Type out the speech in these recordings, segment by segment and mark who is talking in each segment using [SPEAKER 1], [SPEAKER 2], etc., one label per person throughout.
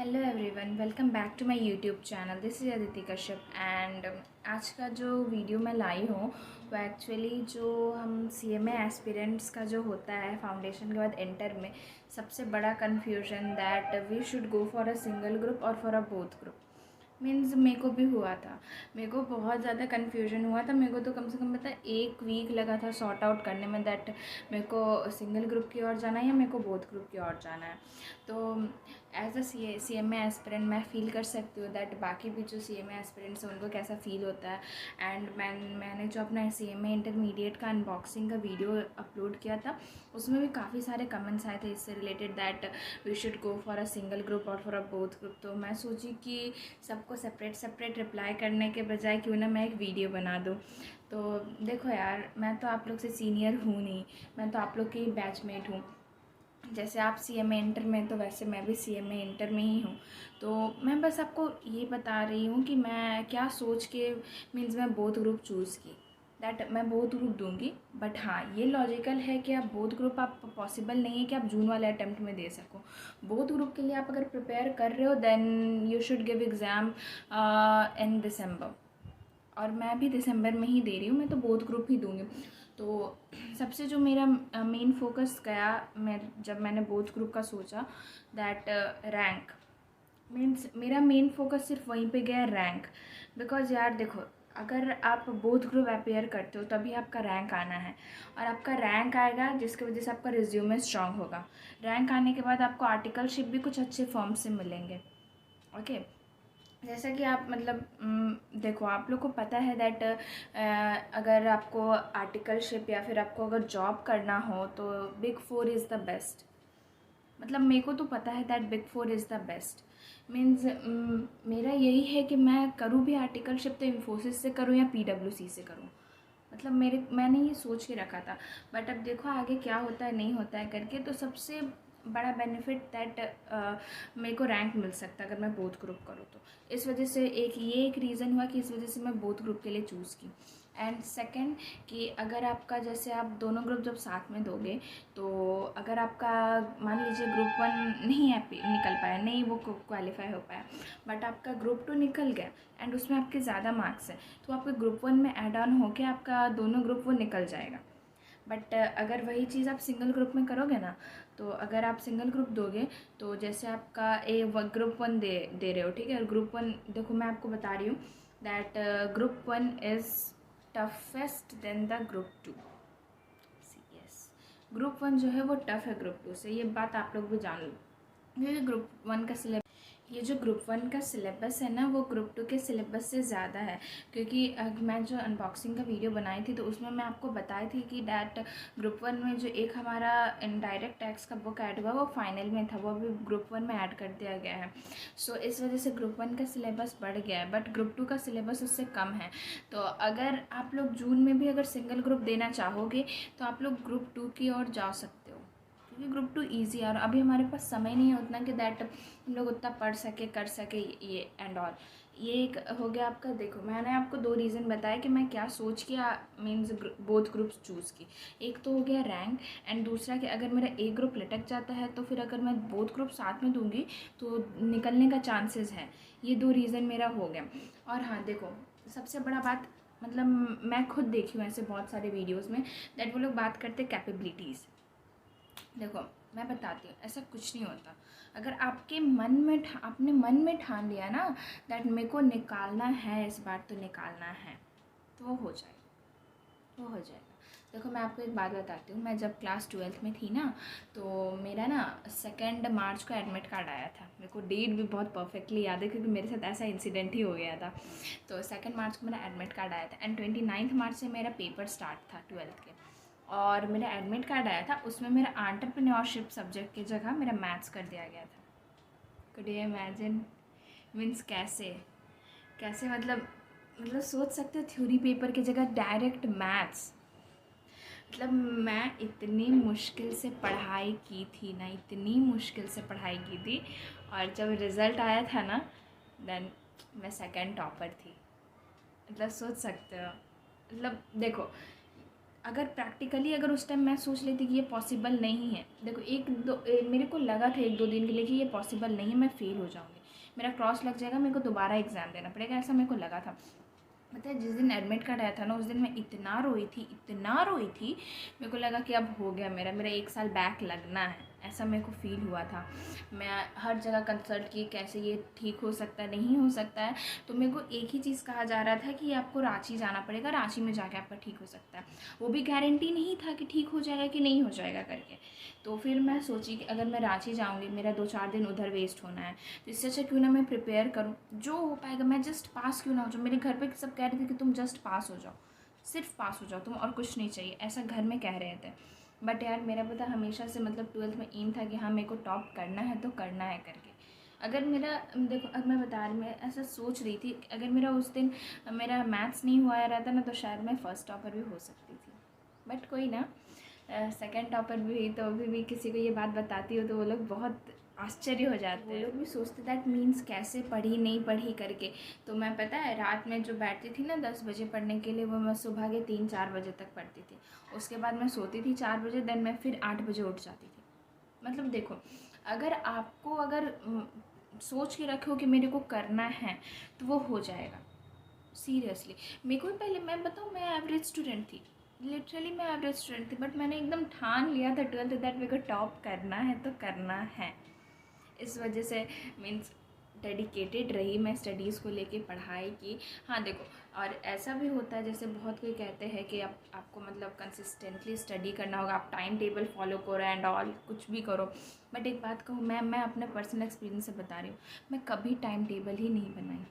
[SPEAKER 1] Hello everyone, welcome back to my YouTube channel. This is Aditi Kashyap and आज का जो video मैं लाई हूँ वो एक्चुअली जो हम सीएमए एस्पिरेंट्स का जो होता है फाउंडेशन के बाद इंटर में सबसे बड़ा confusion that we should go for a single group और for a both group means मेरे को भी हुआ था। मेरे को बहुत ज़्यादा कन्फ्यूजन हुआ था। मेरे को तो कम से कम पता 1 वीक लगा था सॉर्ट आउट करने में दैट मेरे को सिंगल ग्रुप की ओर जाना है या मेरे को बोथ ग्रुप की ओर जाना है। तो as a C M A aspirant मैं फ़ील कर सकती हूँ दैट बाकी भी जो सी एम ए एस्पिरेंट्स हैं उनको कैसा फ़ील होता है। एंड मैंने जो अपना सी एम ए इंटरमीडिएट का अनबॉक्सिंग का वीडियो अपलोड किया था उसमें भी काफ़ी सारे कमेंट्स आए थे इससे related that we should go for a single group और फॉर अ बोथ ग्रुप। तो मैं सोची कि सबको सेपरेट रिप्लाई करने के बजाय क्यों ना मैं एक वीडियो बना दूँ। तो देखो यार, मैं तो आप लोग से सीनियर हूँ नहीं, मैं तो आप लोग की बैचमेट हूँ। जैसे आप सीएमए इंटर में तो वैसे मैं भी सीएमए इंटर में ही हूँ। तो मैं बस आपको ये बता रही हूँ कि मैं क्या सोच के मीन्स मैं बोथ ग्रुप चूज़ की दैट मैं बोथ ग्रुप दूंगी। बट हाँ, ये लॉजिकल है कि आप बोथ ग्रुप आप पॉसिबल नहीं है कि आप जून वाले अटैम्प्ट में दे सको। बोथ ग्रुप के लिए आप अगर प्रिपेयर कर रहे हो then you should give exam in December, और मैं भी दिसंबर में ही दे रही हूँ। मैं तो बोथ ग्रुप ही दूँगी। तो सबसे जो मेरा मेन फोकस गया जब मैंने बोथ ग्रुप का सोचा दैट रैंक मीन्स मेरा मेन फोकस सिर्फ वहीं पे गया रैंक। बिकॉज़ यार देखो, अगर आप बोथ ग्रुप अपेयर करते हो तभी आपका रैंक आना है, और आपका रैंक आएगा जिसकी वजह से आपका रिज्यूमे स्ट्रांग होगा। रैंक आने के बाद आपको आर्टिकलशिप भी कुछ अच्छे फॉर्म से मिलेंगे। ओके, जैसा कि आप मतलब देखो, आप लोग को पता है दैट अगर आपको आर्टिकलशिप या फिर आपको अगर जॉब करना हो तो big four is the best. मतलब मेरे को तो पता है that big four is the best. Means मेरा यही है कि मैं करूँ भी आर्टिकलशिप तो इन्फोसिस से करूँ या पीडब्ल्यूसी से करूँ। मतलब मैंने ये सोच के रखा था। बट अब देखो आगे क्या होता है नहीं होता है करके। तो सबसे बड़ा बेनिफिट दैट मेरे को रैंक मिल सकता है अगर मैं बोथ ग्रुप करूँ तो। इस वजह से एक रीज़न हुआ कि इस वजह से मैं बोथ ग्रुप के लिए चूज़ की। एंड सेकंड कि अगर आपका जैसे आप दोनों ग्रुप जब साथ में दोगे तो अगर आपका मान लीजिए ग्रुप वन नहीं निकल पाया, नहीं वो क्वालिफाई हो पाया, बट आपका ग्रुप टू निकल गया एंड उसमें आपके ज़्यादा मार्क्स हैं, तो आपके ग्रुप वन में ऐड ऑन होके आपका दोनों ग्रुप वो निकल जाएगा। बट अगर वही चीज़ आप सिंगल ग्रुप में करोगे ना, तो अगर आप सिंगल ग्रुप दोगे तो जैसे आपका ग्रुप वन दे रहे हो, ठीक है। ग्रुप वन देखो मैं आपको बता रही हूँ that group one is toughest then the group two. Yes, group one जो है वो टफ़ है ग्रुप टू से, ये बात आप लोग भी जान लो। क्योंकि ग्रुप वन का सिलेबस, ये जो ग्रुप वन का सिलेबस है ना वो ग्रुप टू के सिलेबस से ज़्यादा है। क्योंकि मैं जो अनबॉक्सिंग का वीडियो बनाई थी तो उसमें मैं आपको बताई थी कि डैट ग्रुप वन में जो एक हमारा इनडायरेक्ट टैक्स का बुक ऐड हुआ वो फाइनल में था, वो अभी ग्रुप वन में ऐड कर दिया गया है। सो इस वजह से ग्रुप वन का सिलेबस बढ़ गया है, बट ग्रुप टू का सिलेबस उससे कम है। तो अगर आप लोग जून में भी अगर सिंगल ग्रुप देना चाहोगे तो आप लोग ग्रुप टू की ओर जा सकते हो, क्योंकि ग्रुप टू ईजी है और अभी हमारे पास समय नहीं है उतना कि दैट हम लोग उतना पढ़ सके कर सके ये एंड ऑल। ये एक हो गया आपका। देखो मैंने आपको 2 रीज़न बताया कि मैं क्या सोच के मीन्स बोथ ग्रुप्स चूज़ की। एक तो हो गया रैंक, एंड दूसरा कि अगर मेरा एक ग्रुप लटक जाता है तो फिर अगर मैं बोथ ग्रुप साथ में दूंगी तो निकलने का चांसेस है। ये 2 रीज़न मेरा हो गया। और हाँ देखो, सबसे बड़ा बात मतलब मैं खुद देखी हूँ ऐसे बहुत सारे वीडियोज़ में दैट वो लोग बात करते कैपेबिलिटीज़। देखो मैं बताती हूँ, ऐसा कुछ नहीं होता। अगर आपके आपने मन में ठान लिया ना दैट मेरे को निकालना है इस बार, तो निकालना है तो वो हो जाएगा, वो हो जाएगा। देखो मैं आपको एक बात बताती हूँ, मैं जब क्लास 12th में थी ना तो मेरा ना 2 मार्च को एडमिट कार्ड आया था। मेरे को डेट भी बहुत परफेक्टली याद है क्योंकि मेरे साथ ऐसा इंसिडेंट ही हो गया था। तो 2 मार्च को मेरा एडमिट कार्ड आया था एंड 29 मार्च से मेरा पेपर स्टार्ट था 12th के। और मेरा एडमिट कार्ड आया था, उसमें मेरा एंटरप्रेन्योरशिप सब्जेक्ट की जगह मेरा मैथ्स कर दिया गया था। Could you imagine? मीन्स कैसे कैसे मतलब सोच सकते हो, थ्योरी पेपर की जगह डायरेक्ट मैथ्स। मतलब मैं इतनी मुश्किल से पढ़ाई की थी ना, इतनी मुश्किल से पढ़ाई की थी, और जब रिज़ल्ट आया था ना देन मैं सेकंड टॉपर थी। मतलब सोच सकते हो। मतलब देखो, अगर प्रैक्टिकली अगर उस टाइम मैं सोच लेती कि ये पॉसिबल नहीं है, देखो मेरे को लगा था 1-2 दिन के लिए कि ये पॉसिबल नहीं है, मैं फ़ेल हो जाऊँगी, मेरा क्रॉस लग जाएगा, मेरे को दोबारा एग्ज़ाम देना पड़ेगा, ऐसा मेरे को लगा था। पता है जिस दिन एडमिट कार्ड आया था ना, उस दिन मैं इतना रोई थी, मेरे को लगा कि अब हो गया मेरा 1 साल बैक लगना है, ऐसा मेरे को फ़ील हुआ था। मैं हर जगह कंसल्ट की कैसे ये ठीक हो सकता है, नहीं हो सकता है, तो मेरे को एक ही चीज़ कहा जा रहा था कि आपको रांची जाना पड़ेगा, रांची में जाके आपका ठीक हो सकता है। वो भी गारंटी नहीं था कि ठीक हो जाएगा कि नहीं हो जाएगा करके। तो फिर मैं सोची कि अगर मैं रांची जाऊँगी, मेरा 2-4 दिन उधर वेस्ट होना है, तो इससे अच्छा क्यों ना मैं प्रिपेयर करूँ, जो हो पाएगा, मैं जस्ट पास क्यों ना हो जाऊँ। मेरे घर पे सब कह रहे थे कि तुम जस्ट पास हो जाओ, सिर्फ पास हो जाओ तुम, और कुछ नहीं चाहिए, ऐसा घर में कह रहे थे। बट यार मेरा पता हमेशा से मतलब 12th में एम था कि हाँ मेरे को टॉप करना है तो करना है करके। अगर मेरा देखो, अब मैं बता रही, मैं ऐसा सोच रही थी, अगर मेरा उस दिन मेरा मैथ्स नहीं हुआ रहता ना, तो शायद मैं फ़र्स्ट टॉपर भी हो सकती थी। बट कोई ना, सेकंड टॉपर भी, तो अभी भी किसी को ये बात बताती हो तो वो लोग बहुत आश्चर्य हो जाते हैं, वो लोग भी सोचते दैट मीन्स कैसे पढ़ी नहीं पढ़ी करके। तो मैं पता है रात में जो बैठती थी ना 10 बजे पढ़ने के लिए, वो मैं सुबह के 3-4 बजे तक पढ़ती थी। उसके बाद मैं सोती थी 4 बजे, देन मैं फिर 8 बजे उठ जाती थी। मतलब देखो, अगर आपको अगर सोच के रखो कि मेरे को करना है तो वो हो जाएगा। सीरियसली मेरे को भी पहले, मैं बताऊँ, मैं एवरेज स्टूडेंट थी, लिटरली मैं एवरेज स्टूडेंट थी, बट मैंने एकदम ठान लिया था 12th दैट मेरे को टॉप करना है तो करना है। इस वजह से मीन्स डेडिकेटेड रही मैं स्टडीज़ को लेके, पढ़ाई की। हाँ देखो, और ऐसा भी होता है जैसे बहुत कोई कहते हैं कि आपको मतलब कंसिस्टेंटली स्टडी करना होगा, आप टाइम टेबल फॉलो करो एंड ऑल, कुछ भी करो। बट एक बात कहूँ, मैं अपने पर्सनल एक्सपीरियंस से बता रही हूँ, मैं कभी टाइम टेबल ही नहीं बनाई।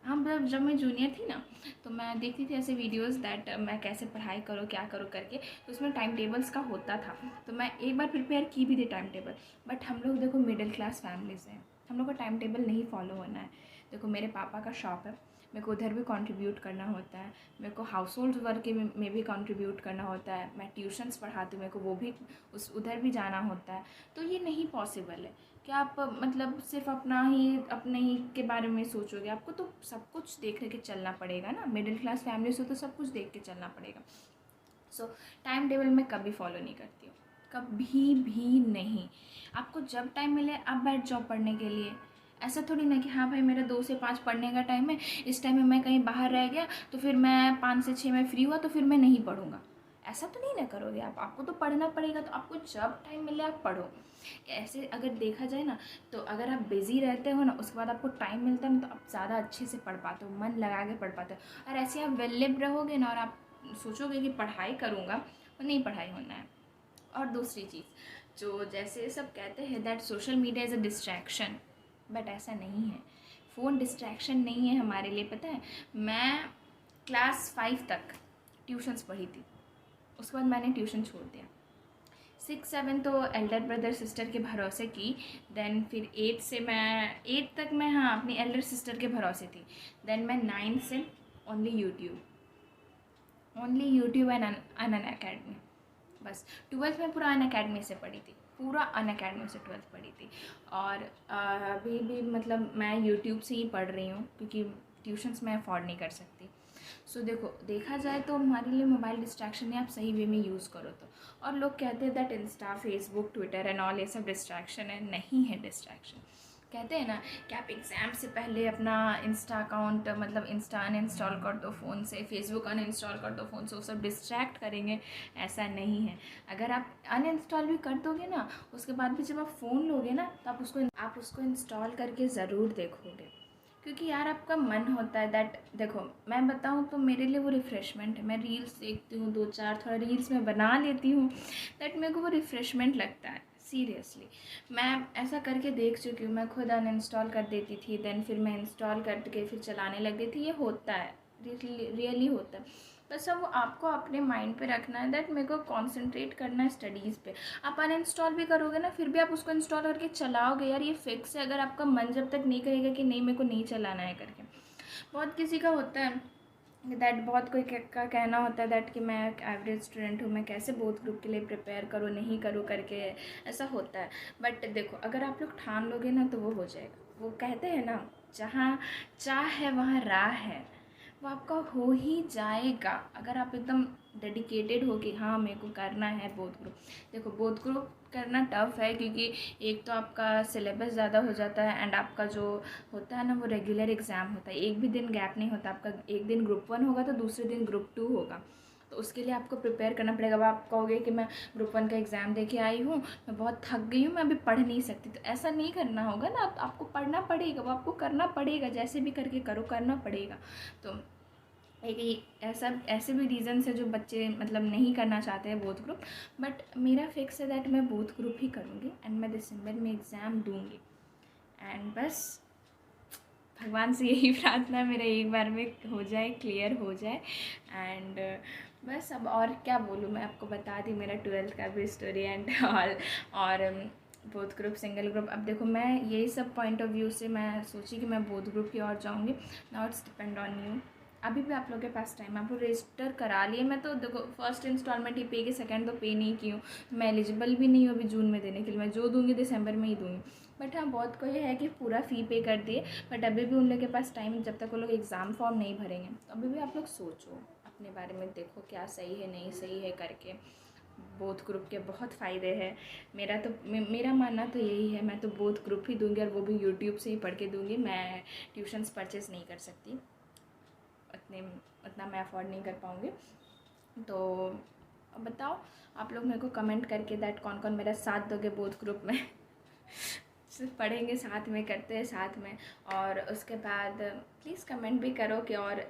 [SPEAKER 1] हाँ मतलब जब मैं जूनियर थी ना, तो मैं देखती थी ऐसे वीडियोस दैट मैं कैसे पढ़ाई करो क्या करो करके, तो उसमें टाइम टेबल्स का होता था, तो मैं एक बार प्रिपेयर की भी थी टाइम टेबल। बट हम लोग देखो मिडिल क्लास फैमिली से हैं, हम लोग को टाइम टेबल नहीं फॉलो होना है। देखो मेरे पापा का शॉप है, मेरे को उधर भी कंट्रीब्यूट करना होता है, मेरे को हाउस होल्ड वर्क में भी कंट्रीब्यूट करना होता है, मैं ट्यूशन्स पढ़ाती हूँ, मेरे को वो भी उधर भी जाना होता है। तो ये नहीं पॉसिबल है कि आप मतलब सिर्फ अपने ही के बारे में सोचोगे, आपको तो सब कुछ देख के चलना पड़ेगा ना, मिडिल क्लास फैमिली से तो सब कुछ देख के चलना पड़ेगा। सो टाइम टेबल मैं कभी फॉलो नहीं करती हूँ, कभी भी नहीं। आपको जब टाइम मिले आप बैठ जाओ पढ़ने के लिए, ऐसा थोड़ी ना कि हाँ भाई मेरा 2 से 5 पढ़ने का टाइम है, इस टाइम में मैं कहीं बाहर रह गया तो फिर मैं 5 से 6 में फ्री हुआ तो फिर मैं नहीं पढ़ूँगा। ऐसा तो नहीं ना करोगे आप, आपको तो पढ़ना पड़ेगा, तो आपको जब टाइम मिले आप पढ़ो। ऐसे अगर देखा जाए ना, तो अगर आप बिज़ी रहते हो ना, उसके बाद आपको टाइम मिलता है ना, तो आप ज़्यादा अच्छे से पढ़ पाते हो, मन लगा के पढ़ पाते हो। और ऐसे आप वेलिब रहोगे ना और आप सोचोगे कि पढ़ाई करूँगा, तो नहीं पढ़ाई होना है। और दूसरी चीज़, जो जैसे सब कहते हैं that social media is a distraction, but ऐसा नहीं है। फ़ोन डिस्ट्रैक्शन नहीं है हमारे लिए। पता है मैं क्लास 5 तक ट्यूशन्स पढ़ी थी, उसके बाद मैंने ट्यूशन छोड़ दिया। 6-7 तो एल्डर ब्रदर सिस्टर के भरोसे की, देन फिर 8 तक मैं हाँ अपनी एल्डर सिस्टर के भरोसे थी। देन मैं 9 से only YouTube and Unacademy, बस। 12th में पूरा अन अकेडमी से पढ़ी थी, पूरा अन अकेडमी से 12th पढ़ी थी। और अभी भी मतलब मैं यूट्यूब से ही पढ़ रही हूँ, क्योंकि ट्यूशन्स मैं अफोर्ड नहीं कर सकती। सो देखो, देखा जाए तो हमारे लिए मोबाइल डिस्ट्रैक्शन है, आप सही वे में यूज़ करो तो। और लोग कहते हैं that Insta, Facebook, Twitter and all ये सब डिस्ट्रैक्शन है, नहीं है डिस्ट्रैक्शन। कहते हैं ना कि आप एग्ज़ाम से पहले अपना इंस्टा अकाउंट मतलब इंस्टा अनइंस्टॉल कर दो फ़ोन से, फेसबुक अनइंस्टॉल कर दो फ़ोन से, वो सब डिस्ट्रैक्ट करेंगे, ऐसा नहीं है। अगर आप अनइंस्टॉल भी कर दोगे ना, उसके बाद भी जब आप फ़ोन लोगे ना, तो आप उसको इंस्टॉल करके ज़रूर देखोगे, क्योंकि यार आपका मन होता है दैट। देखो मैं बताऊँ तो मेरे लिए वो रिफ़्रेशमेंट है, मैं रील्स देखती हूँ 2-4, थोड़ा रील्स में बना लेती हूँ, दैट मेरे को वो रिफ़्रेशमेंट लगता है। सीरियसली मैं ऐसा करके देख चुकी हूँ, मैं खुद अनइंस्टॉल कर देती थी, देन फिर मैं इंस्टॉल करके फिर चलाने लग गई थी। ये होता है, रियली होता है। बस अब वो आपको अपने माइंड पे रखना है दैट मेरे को कॉन्सेंट्रेट करना है स्टडीज़ पे। आप अनइंस्टॉल भी करोगे ना, फिर भी आप उसको इंस्टॉल करके चलाओगे, यार ये फिक्स है। अगर आपका मन जब तक नहीं करेगा कि नहीं मेरे को नहीं चलाना है करके। बहुत किसी का होता है दैट, बहुत कोई का कहना होता है दैट कि मैं एक एवरेज स्टूडेंट हूँ, मैं कैसे बोथ ग्रुप के लिए प्रिपेयर करूँ, नहीं करूँ करके, ऐसा होता है। बट देखो अगर आप लोग ठान लोगे ना तो वो हो जाएगा। वो कहते हैं ना, जहाँ चाह है वहाँ राह है, वो आपका हो ही जाएगा अगर आप एकदम डेडिकेटेड हो कि हाँ मेरे को करना है बोथ ग्रुप। देखो बोथ ग्रुप करना टफ़ है क्योंकि एक तो आपका सिलेबस ज़्यादा हो जाता है एंड आपका जो होता है ना वो रेगुलर एग्ज़ाम होता है, एक भी दिन गैप नहीं होता आपका। एक दिन ग्रुप 1 होगा तो दूसरे दिन ग्रुप 2 होगा, तो उसके लिए आपको प्रिपेयर करना पड़ेगा। अब आप कहोगे कि मैं ग्रुप 1 का एग्ज़ाम दे के आई हूँ, मैं बहुत थक गई हूँ, मैं अभी पढ़ नहीं सकती, तो ऐसा नहीं करना होगा ना। आपको पढ़ना पड़ेगा, वो आपको करना पड़ेगा, जैसे भी करके करो, करना पड़ेगा। तो एक ऐसे भी रीज़न्स है जो बच्चे मतलब नहीं करना चाहते हैं बोथ ग्रुप, बट मेरा फिक्स है दैट मैं बोथ ग्रुप ही करूँगी एंड मैं दिसंबर में एग्ज़ाम दूँगी। एंड बस भगवान से यही प्रार्थना है मेरा एक बार में हो जाए, क्लियर हो जाए। एंड बस अब और क्या बोलूँ, मैं आपको बता दी मेरा 12th का भी स्टोरी एंड ऑल। और बोथ ग्रुप सिंगल ग्रुप, अब देखो मैं यही सब पॉइंट ऑफ व्यू से मैं सोची कि मैं बोथ ग्रुप की ओर जाऊँगी। Now it's depend on you. अभी भी आप लोगों के पास टाइम, आप लोग रजिस्टर करा लिए। मैं तो देखो फर्स्ट इंस्टॉलमेंट ही पे की, सेकंड तो पे नहीं की हूँ, मैं एलिजिबल भी नहीं हूँ अभी जून में देने के लिए। मैं जो दूँगी दिसंबर में ही दूँगी। बट हाँ बहुत को ये है कि पूरा फ़ी पे कर दिए, बट अभी भी उन लोग के पास टाइम, जब तक वो लोग एग्ज़ाम फॉर्म नहीं भरेंगे। तो अभी भी आप लोग सोचो अपने बारे में, देखो क्या सही है नहीं सही है करके। बोथ ग्रुप के बहुत फ़ायदे हैं। मेरा मानना तो यही है, मैं तो बोथ ग्रुप ही दूंगी और वो भी यूट्यूब से ही पढ़ के दूंगी। मैं ट्यूशन्स परचेज़ नहीं कर सकती, उतना मैं अफोर्ड नहीं कर पाऊँगी। तो अब बताओ आप लोग मेरे को कमेंट करके दैट कौन कौन मेरा साथ दोगे बोथ ग्रुप में। सिर्फ पढ़ेंगे साथ में, करते हैं साथ में। और उसके बाद प्लीज़ कमेंट भी करो कि और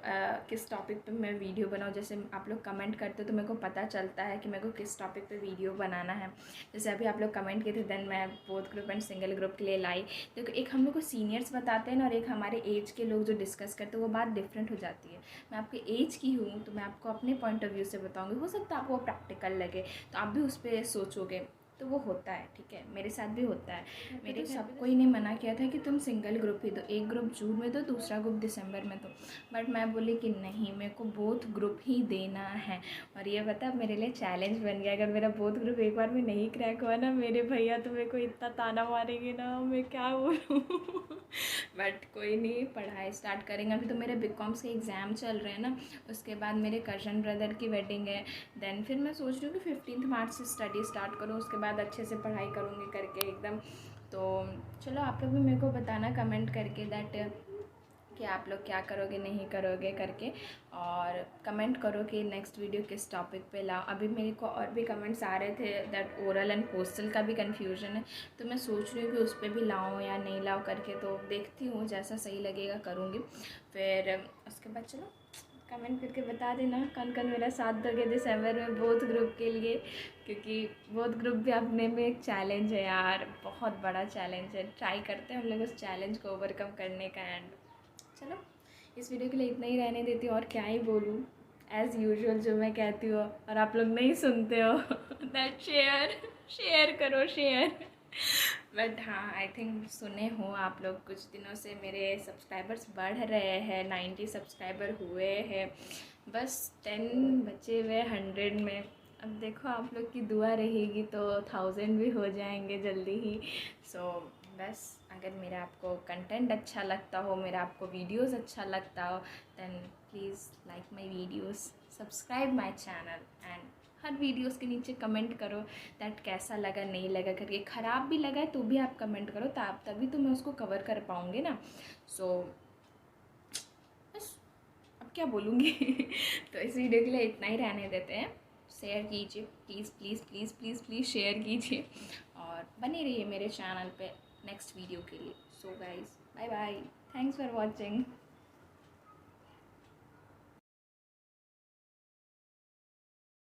[SPEAKER 1] किस टॉपिक पे मैं वीडियो बनाऊँ। जैसे आप लोग कमेंट करते हो तो मेरे को पता चलता है कि मेरे को किस टॉपिक पे वीडियो बनाना है। जैसे अभी आप लोग कमेंट किए थे, देन मैं both group and single group के लिए लाई। देखो एक हम लोग को सीनियर्स बताते हैं ना, और एक हमारे एज के लोग जो डिस्कस करते हैं, वो बात डिफरेंट हो जाती है। मैं आपके एज की हूँ तो मैं आपको अपने पॉइंट ऑफ व्यू से बताऊँगी, हो सकता है आपको प्रैक्टिकल लगे तो आप भी उस पर सोचोगे, तो वो होता है। ठीक है, मेरे साथ भी होता है। मेरे तो सबको ही नहीं मना किया था कि तुम सिंगल ग्रुप ही दो, एक ग्रुप जून में दो, दूसरा ग्रुप दिसंबर में दो, बट मैं बोली कि नहीं मेरे को बोथ ग्रुप ही देना है। और ये पता मेरे लिए चैलेंज बन गया, अगर मेरा बोथ ग्रुप एक बार में नहीं क्रैक हुआ ना, मेरे भैया तो मेरे को इतना ताना मारेंगे ना, मैं क्या बोलूँ। बट कोई नहीं, पढ़ाई स्टार्ट करेंगे। अभी तो मेरे बीकॉम्स के एग्ज़ाम चल रहे हैं ना, उसके बाद मेरे कज़न ब्रदर की वेडिंग है, देन फिर मैं सोच रही हूँ कि 15 मार्च से स्टडी स्टार्ट करूँ, उसके बाद अच्छे से पढ़ाई करूँगी करके एकदम। तो चलो आप लोग भी मेरे को बताना कमेंट करके दैट कि आप लोग क्या करोगे नहीं करोगे करके, और कमेंट करो कि नेक्स्ट वीडियो किस टॉपिक पे लाओ। अभी मेरे को और भी कमेंट्स आ रहे थे दैट ओरल एंड पोस्टल का भी कन्फ्यूजन है, तो मैं सोच रही हूँ कि उस पर भी लाऊं या नहीं लाऊं करके। तो देखती हूँ, जैसा सही लगेगा करूँगी। फिर उसके बाद चलो कमेंट करके बता देना कौन कौन मेरा साथ दोगे दिसंबर में बोथ ग्रुप के लिए, क्योंकि बोथ ग्रुप भी अपने में एक चैलेंज है यार, बहुत बड़ा चैलेंज है। ट्राई करते हैं हम लोग उस चैलेंज को ओवरकम करने का। एंड चलो इस वीडियो के लिए इतना ही रहने देती हूँ, और क्या ही बोलूँ। एज़ यूजुअल जो मैं कहती हूँ और आप लोग नहीं सुनते हो, दैट शेयर करो शेयर। बट हाँ आई थिंक सुने हो आप लोग, कुछ दिनों से मेरे सब्सक्राइबर्स बढ़ रहे हैं, 90 सब्सक्राइबर हुए हैं, बस 10 बचे हुए 100 में। अब देखो आप लोग की दुआ रहेगी तो 1000 भी हो जाएंगे जल्दी ही। सो बस अगर मेरा आपको कंटेंट अच्छा लगता हो, मेरा आपको वीडियोस अच्छा लगता हो, then please like my videos, subscribe my channel and हर वीडियोस के नीचे कमेंट करो दैट कैसा लगा नहीं लगा करके। ख़राब भी लगा है तो भी आप कमेंट करो, तभी तो मैं उसको कवर कर पाऊँगी ना। सो बस अब क्या बोलूँगी। तो इस वीडियो के लिए इतना ही रहने देते हैं। शेयर कीजिए please please please please please share कीजिए, और बने रहिए मेरे चैनल पे नेक्स्ट वीडियो के लिए। So guys bye bye, thanks for watching.